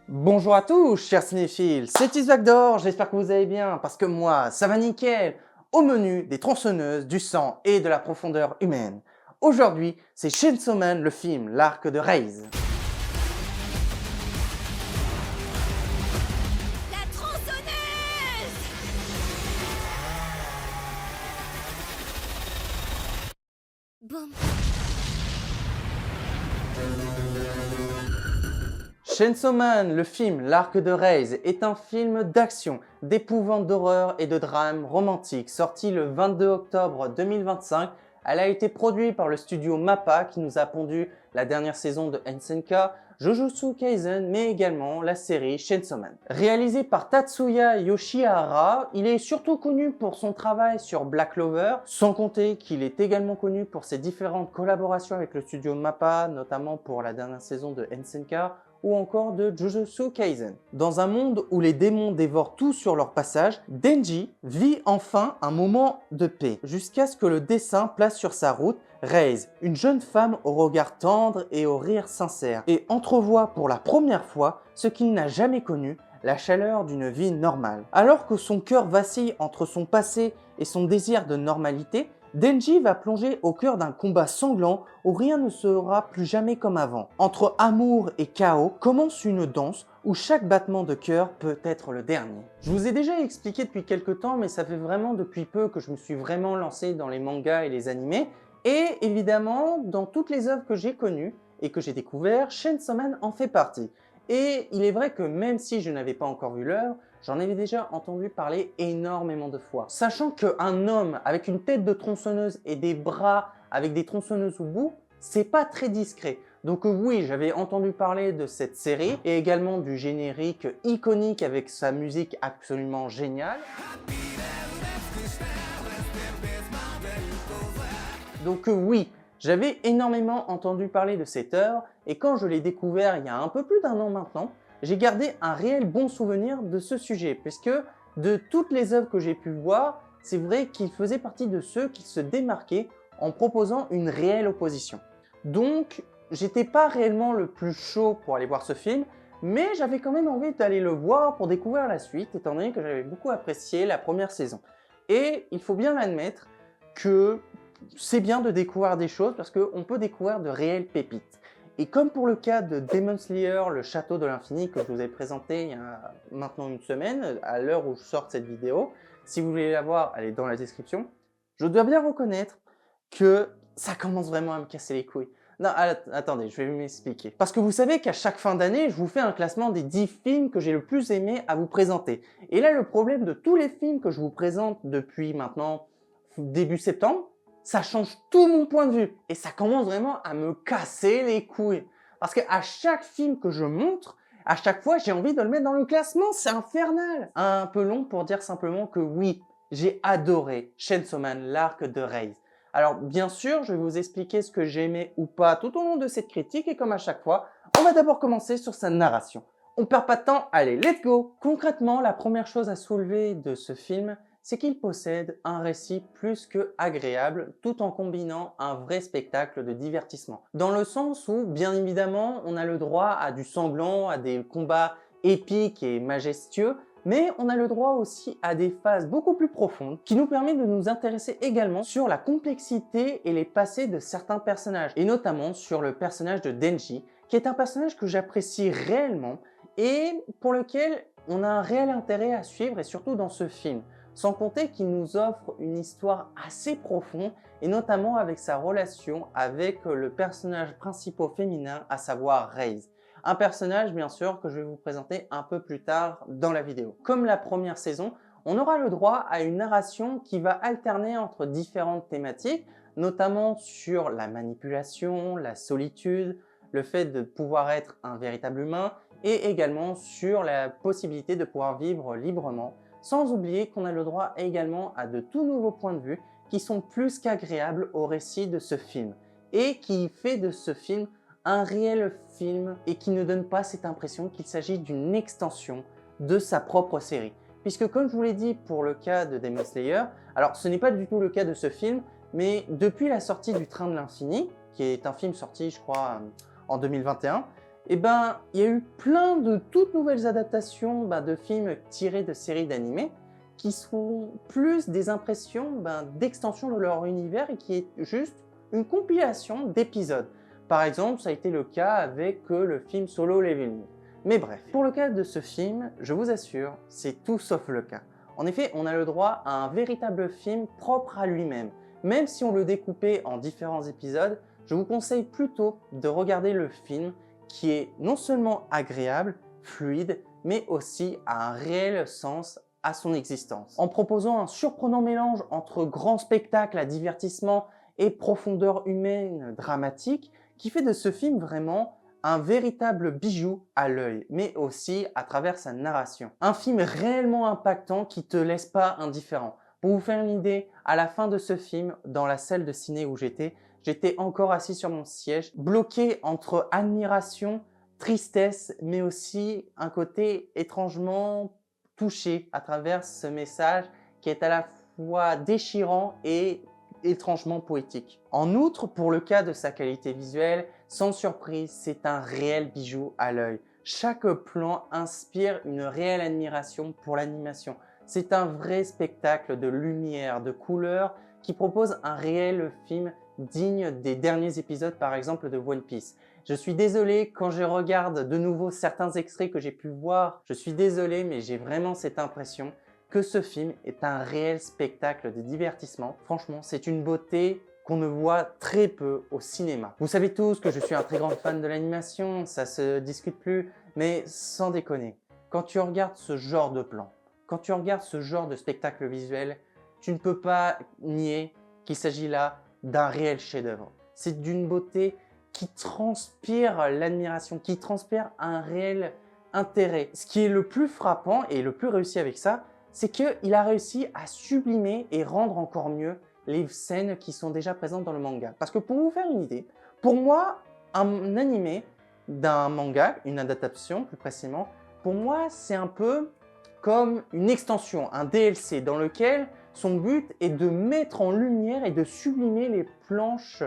Bonjour à tous, chers cinéphiles, c'est Isvagdor, j'espère que vous allez bien, parce que moi, ça va nickel. Au menu, des tronçonneuses, du sang et de la profondeur humaine. Aujourd'hui, c'est Chainsaw Man, le film, l'arc de Raze. La tronçonneuse! Boum. Chainsaw Man, le film, l'arc de Raze, est un film d'action, d'épouvante, d'horreur et de drame romantique, sorti le 22 octobre 2025. Elle a été produite par le studio MAPPA qui nous a pondu la dernière saison de NSNK, Jujutsu Kaisen, mais également la série Chainsaw Man. Réalisé par Tatsuya Yoshihara, il est surtout connu pour son travail sur Black Clover, sans compter qu'il est également connu pour ses différentes collaborations avec le studio MAPPA, notamment pour la dernière saison de NSNK, ou encore de Jujutsu Kaisen. Dans un monde où les démons dévorent tout sur leur passage, Denji vit enfin un moment de paix, jusqu'à ce que le dessin place sur sa route Raze, une jeune femme au regard tendre et au rire sincère, et entrevoit pour la première fois ce qu'il n'a jamais connu, la chaleur d'une vie normale. Alors que son cœur vacille entre son passé et son désir de normalité, Denji va plonger au cœur d'un combat sanglant où rien ne sera plus jamais comme avant. Entre amour et chaos commence une danse où chaque battement de cœur peut être le dernier. Je vous ai déjà expliqué depuis quelques temps, mais ça fait vraiment depuis peu que je me suis vraiment lancé dans les mangas et les animés. Et évidemment, dans toutes les œuvres que j'ai connues et que j'ai découvertes, Chainsaw Man en fait partie. Et il est vrai que même si je n'avais pas encore vu l'œuvre, j'en avais déjà entendu parler énormément de fois. Sachant qu'un homme avec une tête de tronçonneuse et des bras avec des tronçonneuses au bout, c'est pas très discret. Donc oui, j'avais entendu parler de cette série et également du générique iconique avec sa musique absolument géniale. Donc oui, j'avais énormément entendu parler de cette œuvre et quand je l'ai découvert il y a un peu plus d'un an maintenant, j'ai gardé un réel bon souvenir de ce sujet puisque de toutes les œuvres que j'ai pu voir, c'est vrai qu'il faisait partie de ceux qui se démarquaient en proposant une réelle opposition. Donc, j'étais pas réellement le plus chaud pour aller voir ce film, mais j'avais quand même envie d'aller le voir pour découvrir la suite, étant donné que j'avais beaucoup apprécié la première saison. Et il faut bien l'admettre que c'est bien de découvrir des choses parce qu'on peut découvrir de réelles pépites. Et comme pour le cas de Demon Slayer, le château de l'infini que je vous ai présenté il y a maintenant une semaine, à l'heure où je sors cette vidéo, si vous voulez la voir, elle est dans la description, je dois bien reconnaître que ça commence vraiment à me casser les couilles. Non, attendez, je vais m'expliquer. Parce que vous savez qu'à chaque fin d'année, je vous fais un classement des 10 films que j'ai le plus aimé à vous présenter. Et là, le problème de tous les films que je vous présente depuis maintenant début septembre, ça change tout mon point de vue. Et ça commence vraiment à me casser les couilles. Parce qu'à chaque film que je montre, à chaque fois, j'ai envie de le mettre dans le classement. C'est infernal. Un peu long pour dire simplement que oui, j'ai adoré Chainsaw Man, l'arc de Raze. Alors bien sûr, je vais vous expliquer ce que j'aimais ou pas tout au long de cette critique et comme à chaque fois, on va d'abord commencer sur sa narration. On perd pas de temps, allez, let's go! Concrètement, la première chose à soulever de ce film, c'est qu'il possède un récit plus que agréable tout en combinant un vrai spectacle de divertissement. Dans le sens où, bien évidemment, on a le droit à du sanglant, à des combats épiques et majestueux, mais on a le droit aussi à des phases beaucoup plus profondes qui nous permettent de nous intéresser également sur la complexité et les passés de certains personnages, et notamment sur le personnage de Denji, qui est un personnage que j'apprécie réellement et pour lequel on a un réel intérêt à suivre, et surtout dans ce film. Sans compter qu'il nous offre une histoire assez profonde, et notamment avec sa relation avec le personnage principal féminin, à savoir Raze. Un personnage bien sûr que je vais vous présenter un peu plus tard dans la vidéo. Comme la première saison, on aura le droit à une narration qui va alterner entre différentes thématiques, notamment sur la manipulation, la solitude, le fait de pouvoir être un véritable humain, et également sur la possibilité de pouvoir vivre librement, sans oublier qu'on a le droit également à de tout nouveaux points de vue qui sont plus qu'agréables au récit de ce film, et qui fait de ce film un réel film et qui ne donne pas cette impression qu'il s'agit d'une extension de sa propre série. Puisque comme je vous l'ai dit pour le cas de Demon Slayer, alors ce n'est pas du tout le cas de ce film, mais depuis la sortie du Train de l'Infini, qui est un film sorti je crois en 2021, il y a eu plein de toutes nouvelles adaptations de films tirés de séries d'animés qui sont plus des impressions d'extension de leur univers et qui est juste une compilation d'épisodes. Par exemple, ça a été le cas avec le film Solo Leveling. Mais bref, pour le cas de ce film, je vous assure, c'est tout sauf le cas. En effet, on a le droit à un véritable film propre à lui-même. Même si on le découpait en différents épisodes, je vous conseille plutôt de regarder le film qui est non seulement agréable, fluide, mais aussi a un réel sens à son existence. En proposant un surprenant mélange entre grand spectacle à divertissement et profondeur humaine dramatique, qui fait de ce film vraiment un véritable bijou à l'œil, mais aussi à travers sa narration. Un film réellement impactant qui ne te laisse pas indifférent. Pour vous faire une idée, à la fin de ce film, dans la salle de ciné où j'étais encore assis sur mon siège, bloqué entre admiration, tristesse, mais aussi un côté étrangement touché à travers ce message qui est à la fois déchirant et étrangement poétique. En outre, pour le cas de sa qualité visuelle, sans surprise, c'est un réel bijou à l'œil. Chaque plan inspire une réelle admiration pour l'animation. C'est un vrai spectacle de lumière, de couleurs qui propose un réel film digne des derniers épisodes par exemple de One Piece. Je suis désolé quand je regarde de nouveau certains extraits que j'ai pu voir, je suis désolé mais j'ai vraiment cette impression que ce film est un réel spectacle de divertissement. Franchement, c'est une beauté qu'on ne voit très peu au cinéma. Vous savez tous que je suis un très grand fan de l'animation, ça se discute plus, mais sans déconner, quand tu regardes ce genre de plan, quand tu regardes ce genre de spectacle visuel, tu ne peux pas nier qu'il s'agit là d'un réel chef-d'œuvre. C'est d'une beauté qui transpire l'admiration, qui transpire un réel intérêt. Ce qui est le plus frappant et le plus réussi avec ça, c'est qu'il a réussi à sublimer et rendre encore mieux les scènes qui sont déjà présentes dans le manga. Parce que pour vous faire une idée, pour moi, un animé d'un manga, une adaptation plus précisément, pour moi, c'est un peu comme une extension, un DLC, dans lequel son but est de mettre en lumière et de sublimer les planches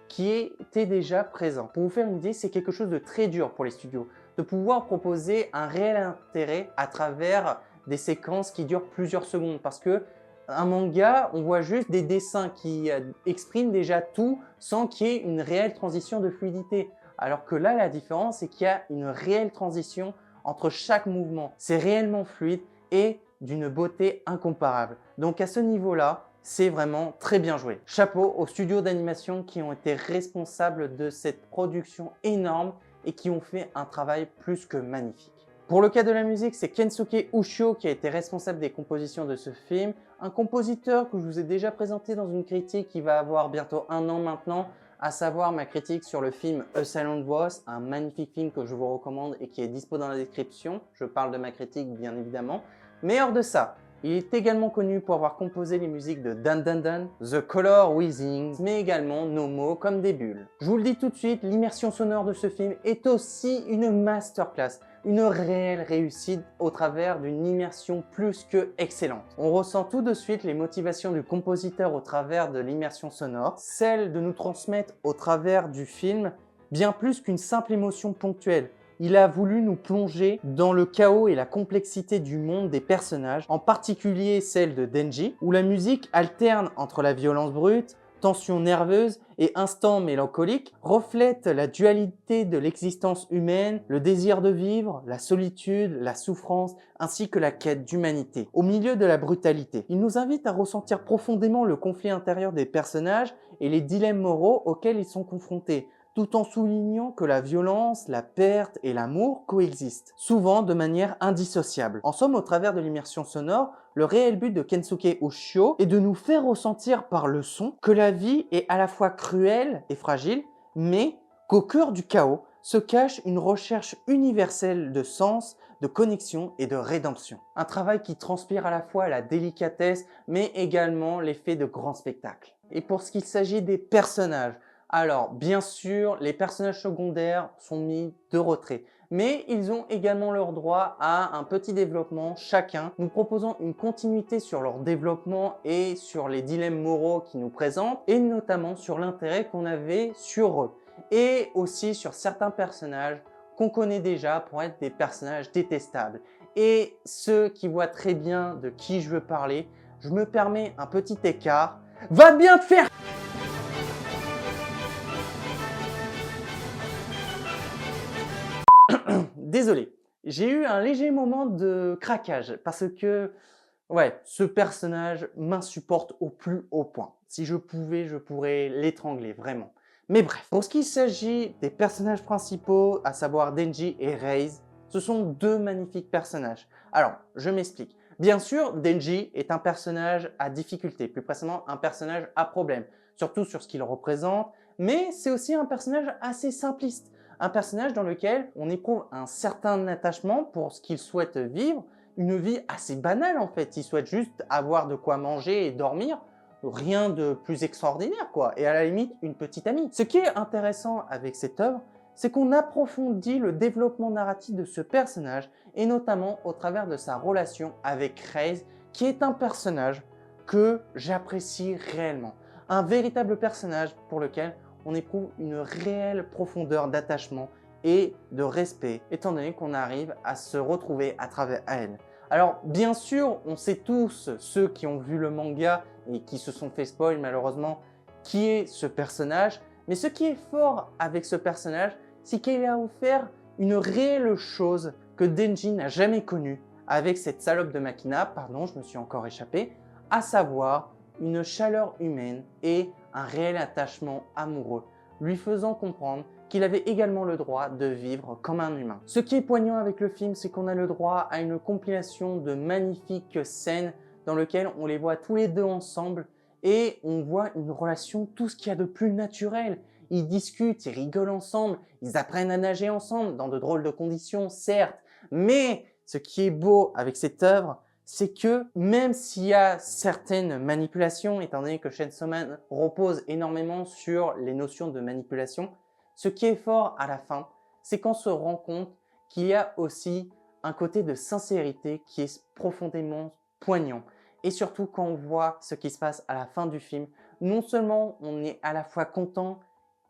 qui étaient déjà présentes. Pour vous faire une idée, c'est quelque chose de très dur pour les studios, de pouvoir proposer un réel intérêt à travers des séquences qui durent plusieurs secondes. Parce que un manga, on voit juste des dessins qui expriment déjà tout sans qu'il y ait une réelle transition de fluidité. Alors que là, la différence, c'est qu'il y a une réelle transition entre chaque mouvement. C'est réellement fluide et d'une beauté incomparable. Donc à ce niveau-là, c'est vraiment très bien joué. Chapeau aux studios d'animation qui ont été responsables de cette production énorme et qui ont fait un travail plus que magnifique. Pour le cas de la musique, c'est Kensuke Ushio qui a été responsable des compositions de ce film, un compositeur que je vous ai déjà présenté dans une critique qui va avoir bientôt 1 an maintenant, à savoir ma critique sur le film A Silent Voice, un magnifique film que je vous recommande et qui est dispo dans la description. Je parle de ma critique bien évidemment. Mais hors de ça, il est également connu pour avoir composé les musiques de Dan Dan Dan, The Color Withings, mais également Nomo comme des bulles. Je vous le dis tout de suite, l'immersion sonore de ce film est aussi une masterclass, une réelle réussite au travers d'une immersion plus que excellente. On ressent tout de suite les motivations du compositeur au travers de l'immersion sonore, celle de nous transmettre au travers du film bien plus qu'une simple émotion ponctuelle. Il a voulu nous plonger dans le chaos et la complexité du monde des personnages, en particulier celle de Denji, où la musique alterne entre la violence brute, tension nerveuse et instant mélancolique, reflète la dualité de l'existence humaine, le désir de vivre, la solitude, la souffrance, ainsi que la quête d'humanité, au milieu de la brutalité. Il nous invite à ressentir profondément le conflit intérieur des personnages et les dilemmes moraux auxquels ils sont confrontés, tout en soulignant que la violence, la perte et l'amour coexistent, souvent de manière indissociable. En somme, au travers de l'immersion sonore, le réel but de Kensuke Ushio est de nous faire ressentir par le son que la vie est à la fois cruelle et fragile, mais qu'au cœur du chaos se cache une recherche universelle de sens, de connexion et de rédemption. Un travail qui transpire à la fois la délicatesse, mais également l'effet de grand spectacle. Et pour ce qu'il s'agit des personnages, alors, bien sûr, les personnages secondaires sont mis de retrait, mais ils ont également leur droit à un petit développement chacun, nous proposant une continuité sur leur développement et sur les dilemmes moraux qu'ils nous présentent, et notamment sur l'intérêt qu'on avait sur eux, et aussi sur certains personnages qu'on connaît déjà pour être des personnages détestables. Et ceux qui voient très bien de qui je veux parler, je me permets un petit écart. Va bien te faire... Désolé, j'ai eu un léger moment de craquage parce que, ouais, ce personnage m'insupporte au plus haut point. Si je pouvais, je pourrais l'étrangler, vraiment. Mais bref, pour ce qui s'agit des personnages principaux, à savoir Denji et Reize, ce sont deux magnifiques personnages. Alors, je m'explique. Bien sûr, Denji est un personnage à difficulté, plus précisément un personnage à problème, surtout sur ce qu'il représente, mais c'est aussi un personnage assez simpliste. Un personnage dans lequel on éprouve un certain attachement pour ce qu'il souhaite vivre, une vie assez banale en fait. Il souhaite juste avoir de quoi manger et dormir, rien de plus extraordinaire quoi, et à la limite une petite amie. Ce qui est intéressant avec cette œuvre, c'est qu'on approfondit le développement narratif de ce personnage, et notamment au travers de sa relation avec Reize, qui est un personnage que j'apprécie réellement. Un véritable personnage pour lequel on éprouve une réelle profondeur d'attachement et de respect, étant donné qu'on arrive à se retrouver à travers elle. Alors, bien sûr, on sait tous, ceux qui ont vu le manga et qui se sont fait spoil malheureusement, qui est ce personnage. Mais ce qui est fort avec ce personnage, c'est qu'il a offert une réelle chose que Denji n'a jamais connue avec cette salope de Makina, pardon, je me suis encore échappé, à savoir une chaleur humaine et un réel attachement amoureux, lui faisant comprendre qu'il avait également le droit de vivre comme un humain. Ce qui est poignant avec le film, c'est qu'on a le droit à une compilation de magnifiques scènes dans lesquelles on les voit tous les deux ensemble et on voit une relation, tout ce qu'il y a de plus naturel. Ils discutent, ils rigolent ensemble, ils apprennent à nager ensemble dans de drôles de conditions, certes, mais ce qui est beau avec cette œuvre, c'est que même s'il y a certaines manipulations, étant donné que Chainsaw Man repose énormément sur les notions de manipulation, ce qui est fort à la fin, c'est qu'on se rend compte qu'il y a aussi un côté de sincérité qui est profondément poignant. Et surtout quand on voit ce qui se passe à la fin du film, non seulement on est à la fois content,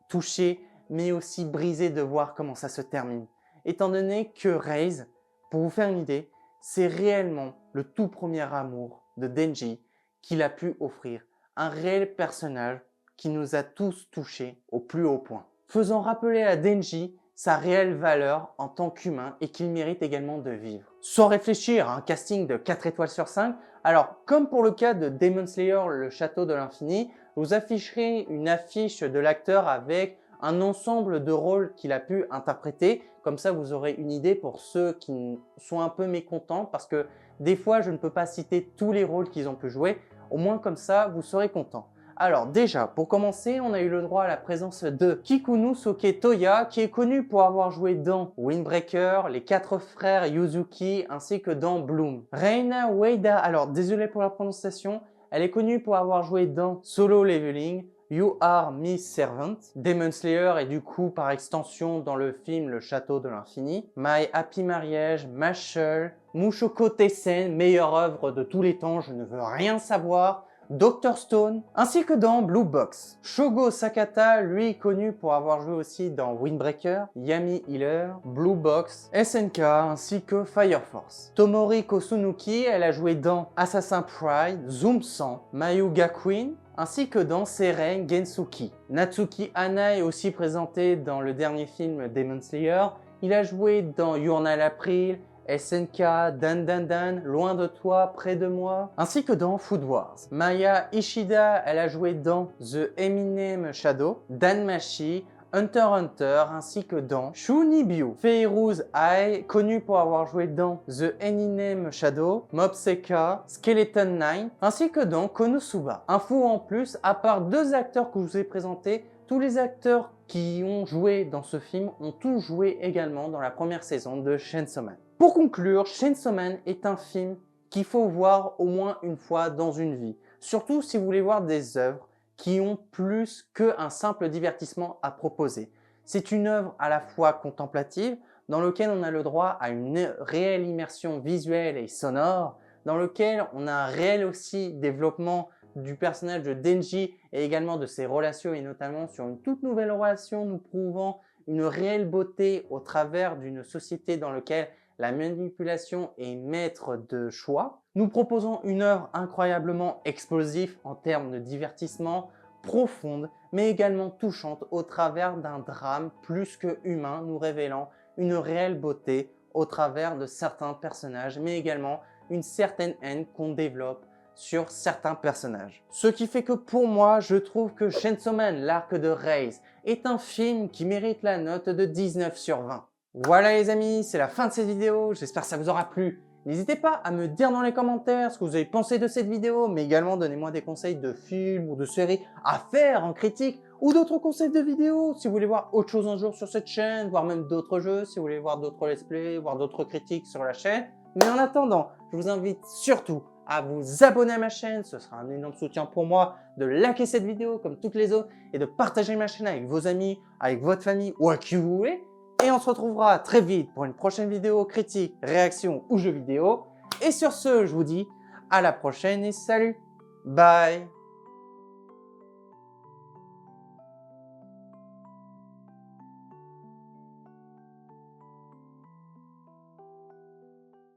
touché, mais aussi brisé de voir comment ça se termine. Étant donné que Reize, pour vous faire une idée, c'est réellement le tout premier amour de Denji qu'il a pu offrir. Un réel personnage qui nous a tous touchés au plus haut point. Faisant rappeler à Denji sa réelle valeur en tant qu'humain et qu'il mérite également de vivre. Sans réfléchir à un casting de 4 étoiles sur 5, alors comme pour le cas de Demon Slayer, le château de l'infini, vous afficherez une affiche de l'acteur avec un ensemble de rôles qu'il a pu interpréter. Comme ça, vous aurez une idée pour ceux qui sont un peu mécontents parce que des fois, je ne peux pas citer tous les rôles qu'ils ont pu jouer. Au moins comme ça, vous serez content. Alors déjà, pour commencer, on a eu le droit à la présence de Kikunosuke Toya, qui est connu pour avoir joué dans Windbreaker, Les 4 frères Yuzuki, ainsi que dans Bloom. Reina Ueda, alors désolé pour la prononciation, elle est connue pour avoir joué dans Solo Leveling, You Are My Servant, Demon Slayer et du coup par extension dans le film Le Château de l'Infini, My Happy Marriage, Mashle, Mushoku Tensei, meilleure œuvre de tous les temps, je ne veux rien savoir, Dr Stone, ainsi que dans Blue Box. Shogo Sakata, lui connu pour avoir joué aussi dans Windbreaker, Yami Healer, Blue Box, SNK ainsi que Fire Force. Tomori Kosunuki, elle a joué dans Assassin's Pride, Zoom 100, Mayuga Queen, ainsi que dans Seren Gensuki. Natsuki Hana est aussi présenté dans le dernier film Demon Slayer. Il a joué dans Journal April, SNK, Dan Dan Dan, Loin de toi, Près de moi, ainsi que dans Food Wars. Maya Ishida, elle a joué dans The Eminem Shadow, Danmachi, Hunter x Hunter, ainsi que dans Shunibyo. Feirouz Ai, connu pour avoir joué dans The Eminem Shadow, Mobseka, Skeleton Knight, ainsi que dans Konosuba. Info en plus, à part 2 acteurs que je vous ai présentés, tous les acteurs qui ont joué dans ce film ont tous joué également dans la première saison de Chainsaw Man. Pour conclure, Chainsaw Man est un film qu'il faut voir au moins une fois dans une vie. Surtout si vous voulez voir des œuvres qui ont plus qu'un simple divertissement à proposer. C'est une œuvre à la fois contemplative, dans laquelle on a le droit à une réelle immersion visuelle et sonore, dans lequel on a un réel aussi développement du personnage de Denji et également de ses relations et notamment sur une toute nouvelle relation nous prouvant une réelle beauté au travers d'une société dans laquelle la manipulation est maître de choix. Nous proposons une œuvre incroyablement explosive en termes de divertissement, profonde, mais également touchante au travers d'un drame plus que humain, nous révélant une réelle beauté au travers de certains personnages, mais également une certaine haine qu'on développe sur certains personnages. Ce qui fait que pour moi, je trouve que Chainsaw Man, l'arc de Raze, est un film qui mérite la note de 19 sur 20. Voilà les amis, c'est la fin de cette vidéo, j'espère que ça vous aura plu. N'hésitez pas à me dire dans les commentaires ce que vous avez pensé de cette vidéo, mais également donnez-moi des conseils de films ou de séries à faire en critique, ou d'autres conseils de vidéos si vous voulez voir autre chose un jour sur cette chaîne, voire même d'autres jeux, si vous voulez voir d'autres let's play, voir d'autres critiques sur la chaîne. Mais en attendant, je vous invite surtout à vous abonner à ma chaîne, ce sera un énorme soutien pour moi, de liker cette vidéo comme toutes les autres et de partager ma chaîne avec vos amis, avec votre famille ou à qui vous voulez. Et on se retrouvera très vite pour une prochaine vidéo critique, réaction ou jeu vidéo. Et sur ce, je vous dis à la prochaine et salut. Bye.